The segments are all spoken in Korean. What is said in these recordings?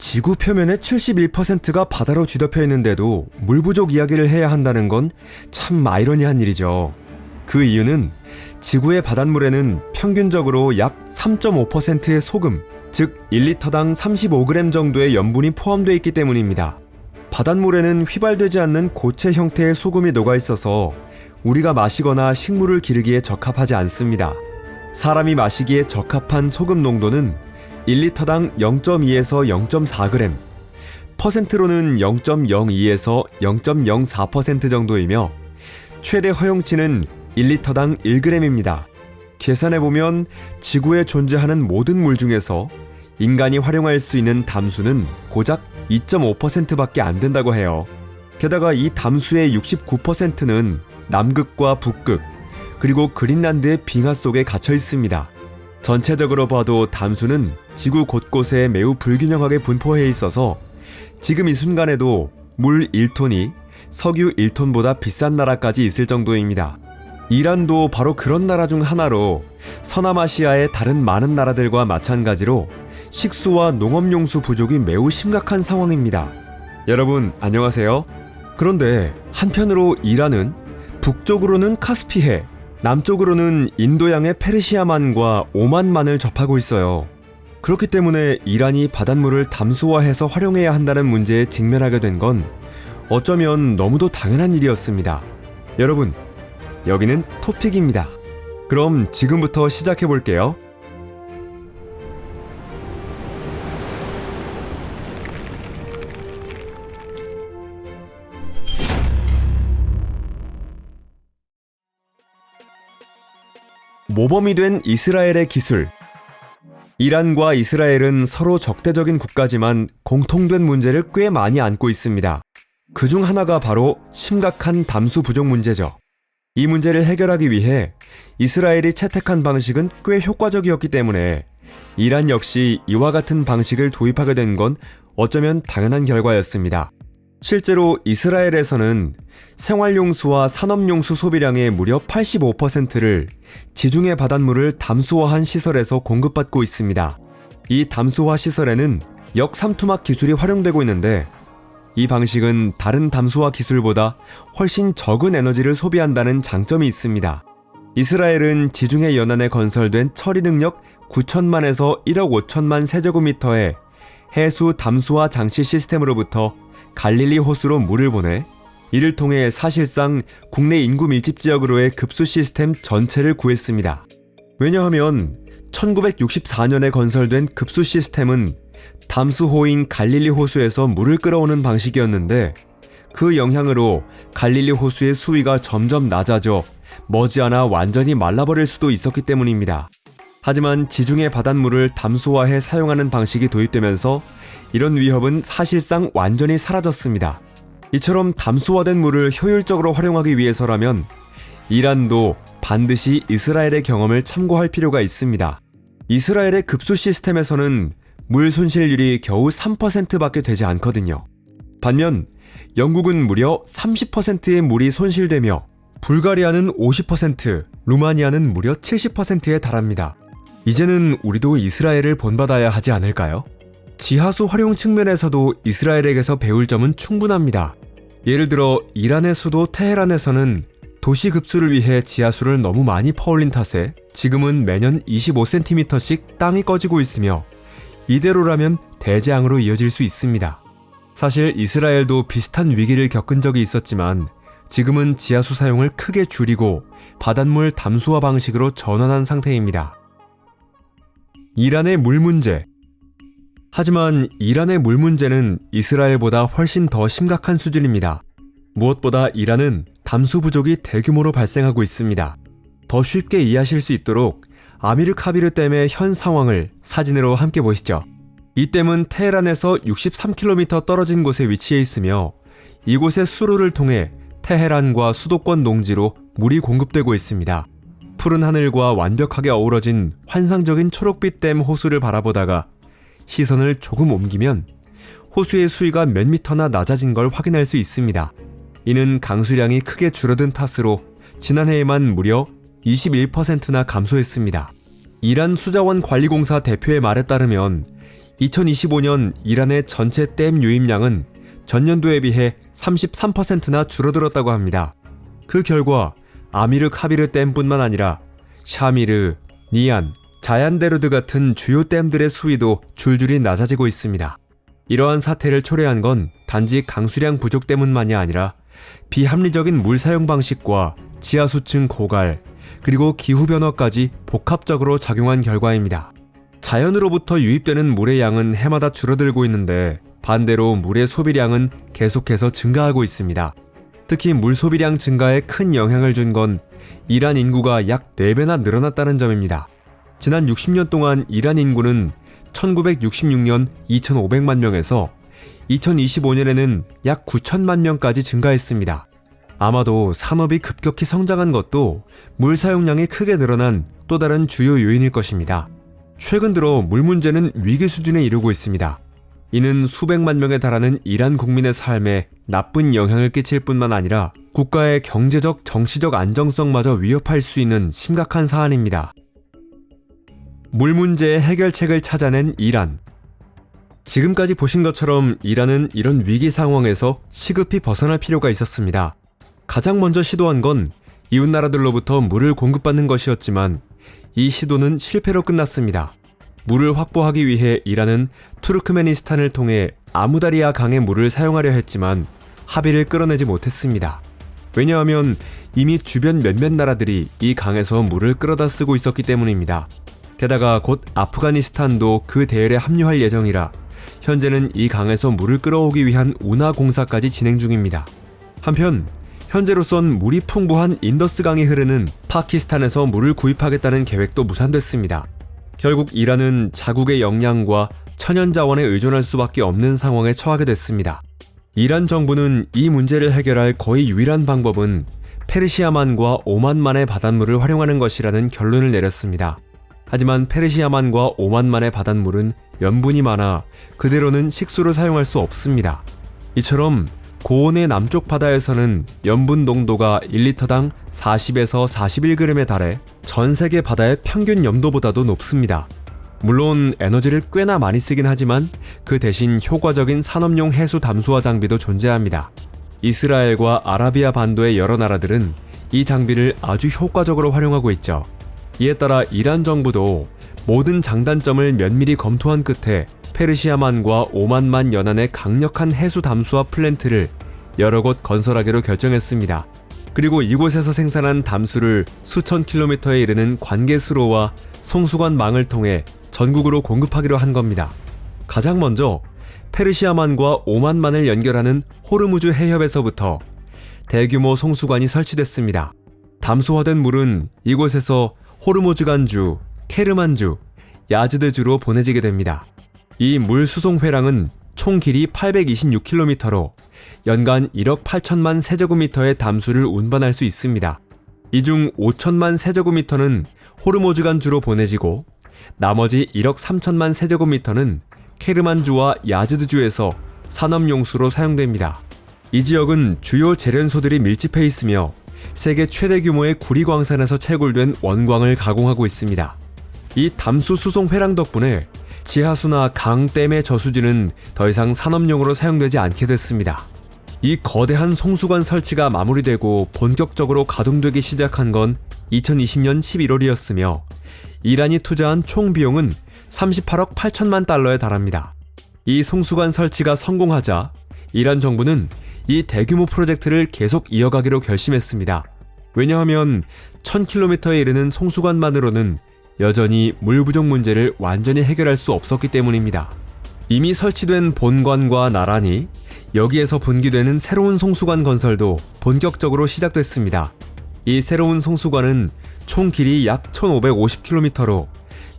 지구 표면의 71%가 바다로 뒤덮여 있는데도 물 부족 이야기를 해야 한다는 건 참 아이러니한 일이죠. 그 이유는 지구의 바닷물에는 평균적으로 약 3.5%의 소금, 즉 1리터당 35g 정도의 염분이 포함되어 있기 때문입니다. 바닷물에는 휘발되지 않는 고체 형태의 소금이 녹아있어서 우리가 마시거나 식물을 기르기에 적합하지 않습니다. 사람이 마시기에 적합한 소금 농도는 1리터당 0.2에서 0.4g, 퍼센트로는 0.02에서 0.04% 정도이며 최대 허용치는 1리터당 1g입니다. 계산해보면 지구에 존재하는 모든 물 중에서 인간이 활용할 수 있는 담수는 고작 2.5%밖에 안 된다고 해요. 게다가 이 담수의 69%는 남극과 북극, 그리고 그린란드의 빙하 속에 갇혀 있습니다. 전체적으로 봐도 담수는 지구 곳곳에 매우 불균형하게 분포해 있어서 지금 이 순간에도 물 1톤이 석유 1톤보다 비싼 나라까지 있을 정도입니다. 이란도 바로 그런 나라 중 하나로 서남아시아의 다른 많은 나라들과 마찬가지로 식수와 농업용수 부족이 매우 심각한 상황입니다. 여러분 안녕하세요. 그런데 한편으로 이란은 북쪽으로는 카스피해, 남쪽으로는 인도양의 페르시아만과 오만만을 접하고 있어요. 그렇기 때문에 이란이 바닷물을 담수화해서 활용해야 한다는 문제에 직면하게 된 건 어쩌면 너무도 당연한 일이었습니다. 여러분, 여기는 토픽입니다. 그럼 지금부터 시작해볼게요. 모범이 된 이스라엘의 기술. 이란과 이스라엘은 서로 적대적인 국가지만 공통된 문제를 꽤 많이 안고 있습니다. 그중 하나가 바로 심각한 담수 부족 문제죠. 이 문제를 해결하기 위해 이스라엘이 채택한 방식은 꽤 효과적이었기 때문에 이란 역시 이와 같은 방식을 도입하게 된 건 어쩌면 당연한 결과였습니다. 실제로 이스라엘에서는 생활용수와 산업용수 소비량의 무려 85%를 지중해 바닷물을 담수화한 시설에서 공급받고 있습니다. 이 담수화 시설에는 역삼투막 기술이 활용되고 있는데 이 방식은 다른 담수화 기술보다 훨씬 적은 에너지를 소비한다는 장점이 있습니다. 이스라엘은 지중해 연안에 건설된 처리 능력 9천만에서 1억 5천만 세제곱미터의 해수 담수화 장치 시스템으로부터 갈릴리 호수로 물을 보내 이를 통해 사실상 국내 인구 밀집 지역으로의 급수 시스템 전체를 구했습니다. 왜냐하면 1964년에 건설된 급수 시스템은 담수호인 갈릴리 호수에서 물을 끌어오는 방식이었는데 그 영향으로 갈릴리 호수의 수위가 점점 낮아져 머지않아 완전히 말라버릴 수도 있었기 때문입니다. 하지만 지중해 바닷물을 담수화해 사용하는 방식이 도입되면서 이런 위협은 사실상 완전히 사라졌습니다. 이처럼 담수화된 물을 효율적으로 활용하기 위해서라면 이란도 반드시 이스라엘의 경험을 참고할 필요가 있습니다. 이스라엘의 급수 시스템에서는 물 손실률이 겨우 3%밖에 되지 않거든요. 반면 영국은 무려 30%의 물이 손실되며 불가리아는 50%, 루마니아는 무려 70%에 달합니다. 이제는 우리도 이스라엘을 본받아야 하지 않을까요? 지하수 활용 측면에서도 이스라엘에게서 배울 점은 충분합니다. 예를 들어 이란의 수도 테헤란에서는 도시 급수를 위해 지하수를 너무 많이 퍼올린 탓에 지금은 매년 25cm씩 땅이 꺼지고 있으며 이대로라면 대재앙으로 이어질 수 있습니다. 사실 이스라엘도 비슷한 위기를 겪은 적이 있었지만 지금은 지하수 사용을 크게 줄이고 바닷물 담수화 방식으로 전환한 상태입니다. 이란의 물 문제. 하지만 이란의 물 문제는 이스라엘보다 훨씬 더 심각한 수준입니다. 무엇보다 이란은 담수 부족이 대규모로 발생하고 있습니다. 더 쉽게 이해하실 수 있도록 아미르 카비르 댐의 현 상황을 사진으로 함께 보시죠. 이 댐은 테헤란에서 63km 떨어진 곳에 위치해 있으며 이곳의 수로를 통해 테헤란과 수도권 농지로 물이 공급되고 있습니다. 푸른 하늘과 완벽하게 어우러진 환상적인 초록빛 댐 호수를 바라보다가 시선을 조금 옮기면 호수의 수위가 몇 미터나 낮아진 걸 확인할 수 있습니다. 이는 강수량이 크게 줄어든 탓으로 지난해에만 무려 21%나 감소했습니다. 이란 수자원 관리공사 대표의 말에 따르면 2025년 이란의 전체 댐 유입량은 전년도에 비해 33%나 줄어들었다고 합니다. 그 결과 아미르 카비르 댐뿐만 아니라 샤미르, 니안, 자얀데르드 같은 주요 댐들의 수위도 줄줄이 낮아지고 있습니다. 이러한 사태를 초래한 건 단지 강수량 부족 때문만이 아니라 비합리적인 물 사용 방식과 지하수층 고갈, 그리고 기후변화까지 복합적으로 작용한 결과입니다. 자연으로부터 유입되는 물의 양은 해마다 줄어들고 있는데 반대로 물의 소비량은 계속해서 증가하고 있습니다. 특히 물 소비량 증가에 큰 영향을 준 건 이란 인구가 약 4배나 늘어났다는 점입니다. 지난 60년 동안 이란 인구는 1966년 2,500만 명에서 2025년에는 약 9천만 명까지 증가했습니다. 아마도 산업이 급격히 성장한 것도 물 사용량이 크게 늘어난 또 다른 주요 요인일 것입니다. 최근 들어 물 문제는 위기 수준에 이르고 있습니다. 이는 수백만 명에 달하는 이란 국민의 삶에 나쁜 영향을 끼칠 뿐만 아니라 국가의 경제적, 정치적 안정성마저 위협할 수 있는 심각한 사안입니다. 물 문제의 해결책을 찾아낸 이란. 지금까지 보신 것처럼 이란은 이런 위기 상황에서 시급히 벗어날 필요가 있었습니다. 가장 먼저 시도한 건 이웃나라들로부터 물을 공급받는 것이었지만 이 시도는 실패로 끝났습니다. 물을 확보하기 위해 이란은 투르크메니스탄을 통해 아무다리아 강의 물을 사용하려 했지만 합의를 끌어내지 못했습니다. 왜냐하면 이미 주변 몇몇 나라들이 이 강에서 물을 끌어다 쓰고 있었기 때문입니다. 게다가 곧 아프가니스탄도 그 대열에 합류할 예정이라 현재는 이 강에서 물을 끌어오기 위한 운하 공사까지 진행 중입니다. 한편 현재로선 물이 풍부한 인더스강이 흐르는 파키스탄에서 물을 구입하겠다는 계획도 무산됐습니다. 결국 이란은 자국의 역량과 천연자원에 의존할 수밖에 없는 상황에 처하게 됐습니다. 이란 정부는 이 문제를 해결할 거의 유일한 방법은 페르시아만과 오만만의 바닷물을 활용하는 것이라는 결론을 내렸습니다. 하지만 페르시아만과 오만만의 바닷물은 염분이 많아 그대로는 식수로 사용할 수 없습니다. 이처럼 고온의 남쪽 바다에서는 염분 농도가 1리터당 40에서 41g에 달해 전 세계 바다의 평균 염도보다도 높습니다. 물론 에너지를 꽤나 많이 쓰긴 하지만 그 대신 효과적인 산업용 해수 담수화 장비도 존재합니다. 이스라엘과 아라비아 반도의 여러 나라들은 이 장비를 아주 효과적으로 활용하고 있죠. 이에 따라 이란 정부도 모든 장단점을 면밀히 검토한 끝에 페르시아만과 오만만 연안의 강력한 해수 담수화 플랜트를 여러 곳 건설하기로 결정했습니다. 그리고 이곳에서 생산한 담수를 수천 킬로미터에 이르는 관계수로와 송수관망을 통해 전국으로 공급하기로 한 겁니다. 가장 먼저 페르시아만과 오만만을 연결하는 호르무즈 해협에서부터 대규모 송수관이 설치됐습니다. 담수화된 물은 이곳에서 호르무즈간주, 케르만주, 야즈드주로 보내지게 됩니다. 이 물 수송 회랑은 총 길이 826km로 연간 1억 8천만 세제곱미터의 담수를 운반할 수 있습니다. 이 중 5천만 세제곱미터는 호르무즈간주로 보내지고 나머지 1억 3천만 세제곱미터는 케르만주와 야즈드주에서 산업용수로 사용됩니다. 이 지역은 주요 재련소들이 밀집해 있으며 세계 최대 규모의 구리광산에서 채굴된 원광을 가공하고 있습니다. 이 담수 수송 회랑 덕분에 지하수나 강, 댐의 저수지는 더 이상 산업용으로 사용되지 않게 됐습니다. 이 거대한 송수관 설치가 마무리되고 본격적으로 가동되기 시작한 건 2020년 11월이었으며 이란이 투자한 총 비용은 38억 8천만 달러에 달합니다. 이 송수관 설치가 성공하자 이란 정부는 이 대규모 프로젝트를 계속 이어가기로 결심했습니다. 왜냐하면 1000km에 이르는 송수관만으로는 여전히 물 부족 문제를 완전히 해결할 수 없었기 때문입니다. 이미 설치된 본관과 나란히 여기에서 분기되는 새로운 송수관 건설도 본격적으로 시작됐습니다. 이 새로운 송수관은 총 길이 약 1550km로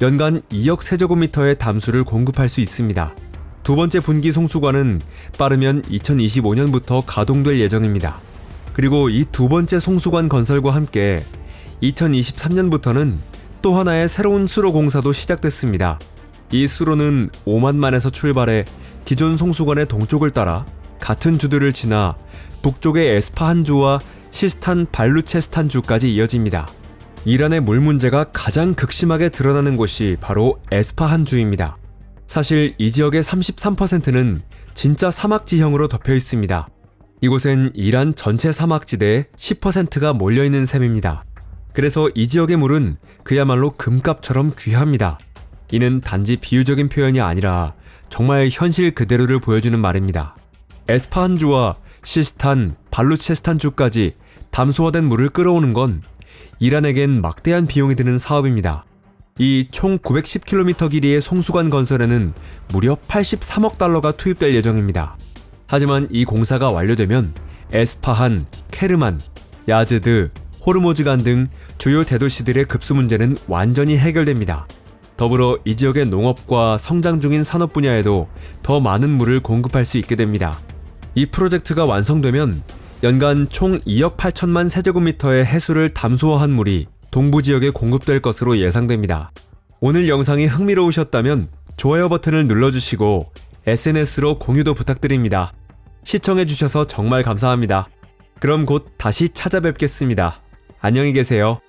연간 2억 세제곱미터의 담수를 공급할 수 있습니다. 두 번째 분기 송수관은 빠르면 2025년부터 가동될 예정입니다. 그리고 이 두 번째 송수관 건설과 함께 2023년부터는 또 하나의 새로운 수로 공사도 시작됐습니다. 이 수로는 오만만에서 출발해 기존 송수관의 동쪽을 따라 같은 주들을 지나 북쪽의 에스파한주와 시스탄 발루체스탄주까지 이어집니다. 이란의 물 문제가 가장 극심하게 드러나는 곳이 바로 에스파한주입니다. 사실 이 지역의 33%는 진짜 사막 지형으로 덮여 있습니다. 이곳엔 이란 전체 사막지대의 10%가 몰려있는 셈입니다. 그래서 이 지역의 물은 그야말로 금값처럼 귀합니다. 이는 단지 비유적인 표현이 아니라 정말 현실 그대로를 보여주는 말입니다. 에스파한주와 시스탄, 발루치스탄주까지 담수화된 물을 끌어오는 건 이란에겐 막대한 비용이 드는 사업입니다. 이 총 910km 길이의 송수관 건설에는 무려 83억 달러가 투입될 예정입니다. 하지만 이 공사가 완료되면 에스파한, 케르만, 야즈드, 호르모즈간 등 주요 대도시들의 급수 문제는 완전히 해결됩니다. 더불어 이 지역의 농업과 성장 중인 산업 분야에도 더 많은 물을 공급할 수 있게 됩니다. 이 프로젝트가 완성되면 연간 총 2억 8천만 세제곱미터의 해수를 담수화한 물이 동부 지역에 공급될 것으로 예상됩니다. 오늘 영상이 흥미로우셨다면 좋아요 버튼을 눌러주시고 SNS로 공유도 부탁드립니다. 시청해주셔서 정말 감사합니다. 그럼 곧 다시 찾아뵙겠습니다. 안녕히 계세요.